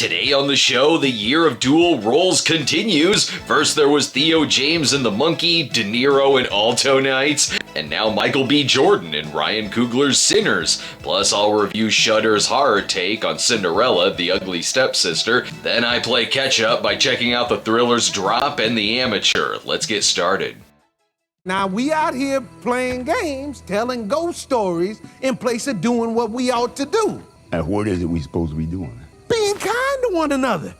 Today on the show, the year of dual roles continues. First there was Theo James in The Monkey, De Niro in Alto Nights, and now Michael B. Jordan in Ryan Coogler's Sinners. Plus I'll review Shudder's horror take on Cinderella, the Ugly Stepsister. Then I play catch up by checking out the thriller's Drop and The Amateur. Let's get started. Now we out here playing games, telling ghost stories in place of doing what we ought to do. And what is it we supposed to be doing? Being kind to one another.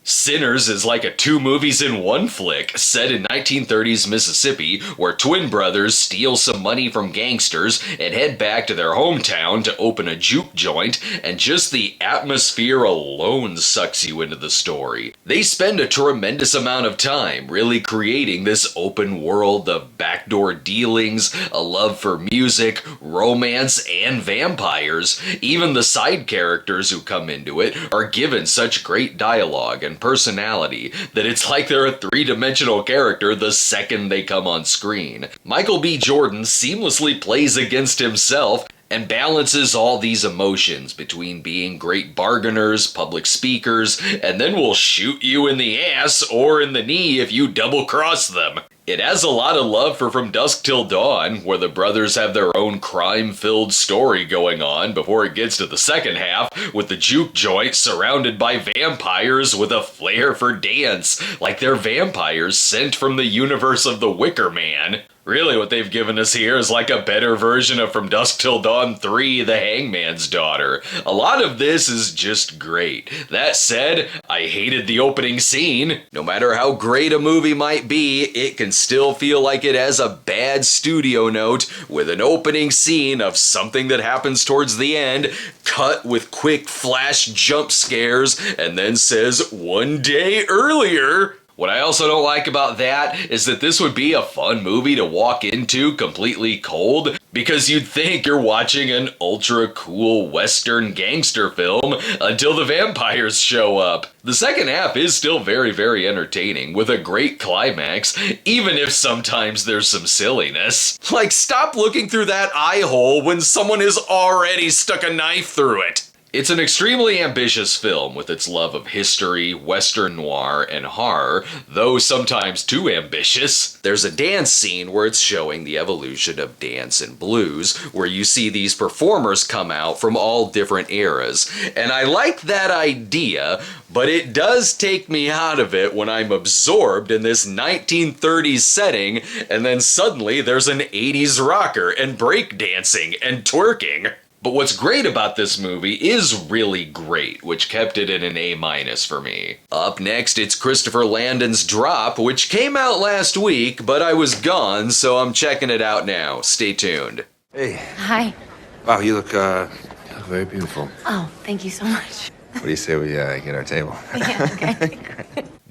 Sinners is like a 2 movies in 1 flick, set in 1930s Mississippi, where twin brothers steal some money from gangsters and head back to their hometown to open a juke joint, and just the atmosphere alone sucks you into the story. They spend a tremendous amount of time really creating this open world of backdoor dealings, a love for music, romance, and vampires. Even the side characters who come into it are given such great dialogue and personality that it's like they're a 3-dimensional character the second they come on screen. Michael B. Jordan seamlessly plays against himself and balances all these emotions between being great bargainers, public speakers, and then will shoot you in the ass or in the knee if you double-cross them. It has a lot of love for From Dusk Till Dawn, where the brothers have their own crime-filled story going on before it gets to the second half, with the juke joint surrounded by vampires with a flair for dance, like they're vampires sent from the universe of The Wicker Man. Really, what they've given us here is like a better version of From Dusk Till Dawn 3, The Hangman's Daughter. A lot of this is just great. That said, I hated the opening scene. No matter how great a movie might be, it can still feel like it has a bad studio note with an opening scene of something that happens towards the end, cut with quick flash jump scares, and then says, "1 day earlier." What I also don't like about that is that this would be a fun movie to walk into completely cold, because you'd think you're watching an ultra cool western gangster film until the vampires show up. The second half is still very, very entertaining, with a great climax, even if sometimes there's some silliness. Like, stop looking through that eye hole when someone has already stuck a knife through it. It's an extremely ambitious film with its love of history, western noir, and horror, though sometimes too ambitious. There's a dance scene where it's showing the evolution of dance and blues, where you see these performers come out from all different eras. And I like that idea, but it does take me out of it when I'm absorbed in this 1930s setting, and then suddenly there's an 80s rocker and breakdancing and twerking. But what's great about this movie is really great, which kept it in an A- for me. Up next, it's Christopher Landon's Drop, which came out last week, but I was gone, so I'm checking it out now. Stay tuned. Hey. Hi. Wow, you look very beautiful. Oh, thank you so much. What do you say we get our table? Yeah, okay.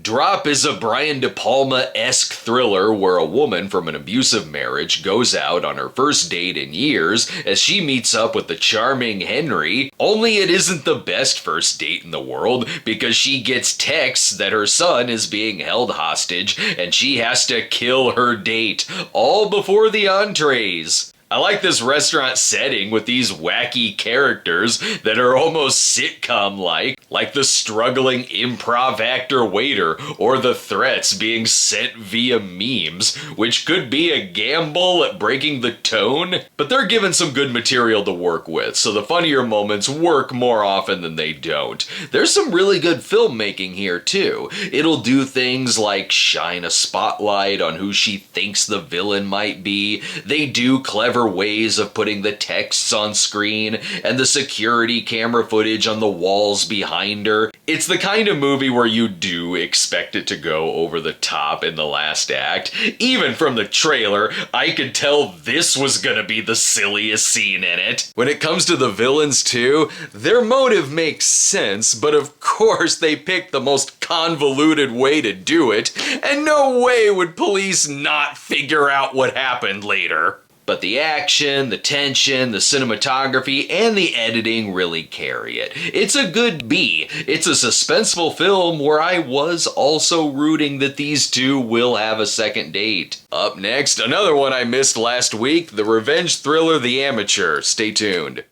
Drop is a Brian De Palma-esque thriller where a woman from an abusive marriage goes out on her first date in years as she meets up with the charming Henry, only it isn't the best first date in the world because she gets texts that her son is being held hostage and she has to kill her date, all before the entrees. I like this restaurant setting with these wacky characters that are almost sitcom-like the struggling improv actor waiter or the threats being sent via memes, which could be a gamble at breaking the tone, but they're given some good material to work with, so the funnier moments work more often than they don't. There's some really good filmmaking here too. It'll do things like shine a spotlight on who she thinks the villain might be. They do clever ways of putting the texts on screen and the security camera footage on the walls behind her. It's the kind of movie where you do expect it to go over the top in the last act. Even from the trailer, I could tell this was gonna be the silliest scene in it. When it comes to the villains too, their motive makes sense, but of course they picked the most convoluted way to do it, and no way would police not figure out what happened later. But the action, the tension, the cinematography, and the editing really carry it. It's a good B. It's a suspenseful film where I was also rooting that these two will have a second date. Up next, another one I missed last week, the revenge thriller The Amateur. Stay tuned.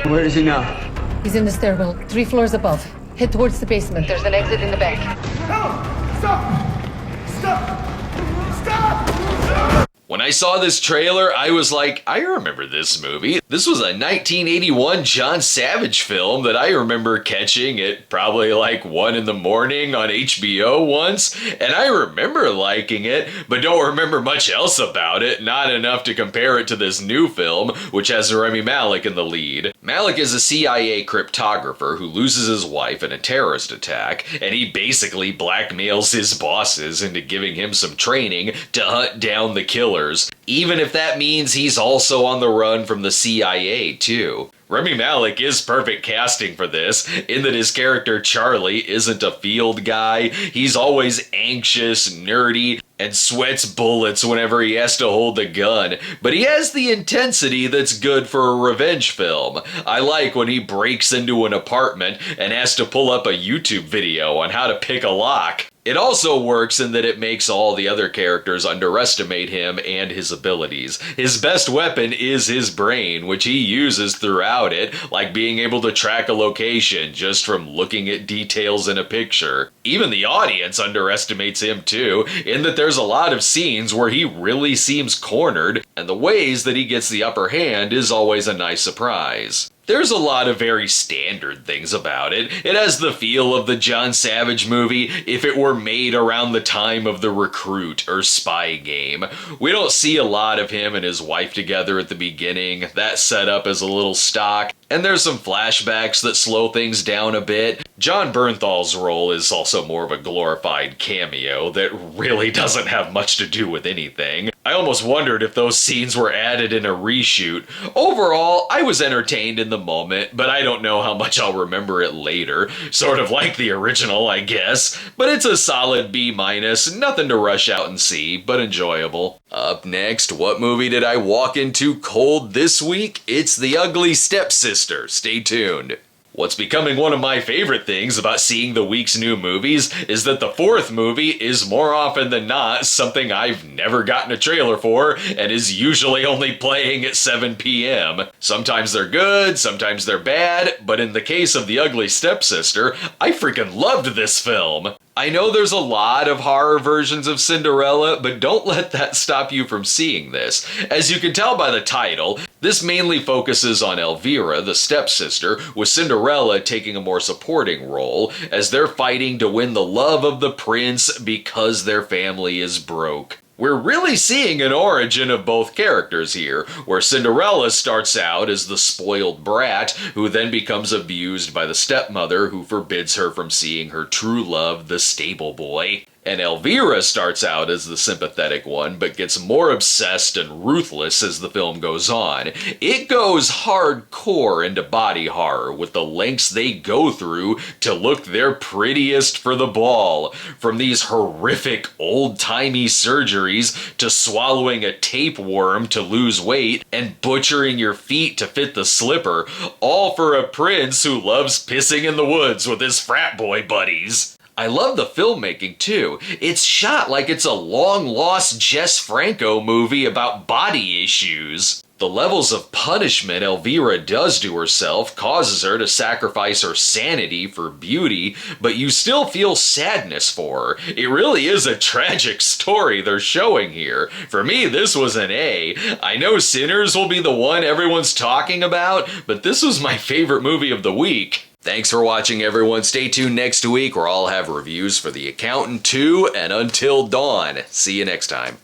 Where is he now? He's in the stairwell, 3 floors above. Head towards the basement. There's an exit in the back. When I saw this trailer, I was like, I remember this movie. This was a 1981 John Savage film that I remember catching at probably like 1 in the morning on HBO once, and I remember liking it, but don't remember much else about it, not enough to compare it to this new film, which has Rami Malek in the lead. Malek is a CIA cryptographer who loses his wife in a terrorist attack, and he basically blackmails his bosses into giving him some training to hunt down the killers, even if that means he's also on the run from the CIA too. Rami Malek is perfect casting for this, in that his character Charlie isn't a field guy. He's always anxious, nerdy, and sweats bullets whenever he has to hold the gun, but he has the intensity that's good for a revenge film. I like when he breaks into an apartment and has to pull up a YouTube video on how to pick a lock. It also works in that it makes all the other characters underestimate him and his abilities. His best weapon is his brain, which he uses throughout it, like being able to track a location just from looking at details in a picture. Even the audience underestimates him too, in that there's a lot of scenes where he really seems cornered, and the ways that he gets the upper hand is always a nice surprise. There's a lot of very standard things about it. It has the feel of the John Savage movie if it were made around the time of The Recruit or Spy Game. We don't see a lot of him and his wife together at the beginning. That setup is a little stock. And there's some flashbacks that slow things down a bit. John Bernthal's role is also more of a glorified cameo that really doesn't have much to do with anything. I almost wondered if those scenes were added in a reshoot. Overall, I was entertained in the moment, but I don't know how much I'll remember it later. Sort of like the original, I guess. But it's a solid B-, nothing to rush out and see, but enjoyable. Up next, what movie did I walk into cold this week? It's The Ugly Stepsister. Stay tuned. What's becoming one of my favorite things about seeing the week's new movies is that the fourth movie is more often than not something I've never gotten a trailer for and is usually only playing at 7 p.m. Sometimes they're good, sometimes they're bad, but in the case of The Ugly Stepsister, I freaking loved this film. I know there's a lot of horror versions of Cinderella, but don't let that stop you from seeing this. As you can tell by the title, this mainly focuses on Elvira, the stepsister, with Cinderella taking a more supporting role, as they're fighting to win the love of the prince because their family is broke. We're really seeing an origin of both characters here, where Cinderella starts out as the spoiled brat who then becomes abused by the stepmother who forbids her from seeing her true love, the stable boy. And Elvira starts out as the sympathetic one, but gets more obsessed and ruthless as the film goes on. It goes hardcore into body horror with the lengths they go through to look their prettiest for the ball. From these horrific old-timey surgeries to swallowing a tapeworm to lose weight and butchering your feet to fit the slipper, all for a prince who loves pissing in the woods with his frat boy buddies. I love the filmmaking too. It's shot like it's a long-lost Jess Franco movie about body issues. The levels of punishment Elvira does to herself causes her to sacrifice her sanity for beauty, but you still feel sadness for her. It really is a tragic story they're showing here. For me, this was an A. I know Sinners will be the one everyone's talking about, but this was my favorite movie of the week. Thanks for watching, everyone. Stay tuned next week where I'll have reviews for The Accountant 2 and Until Dawn. See you next time.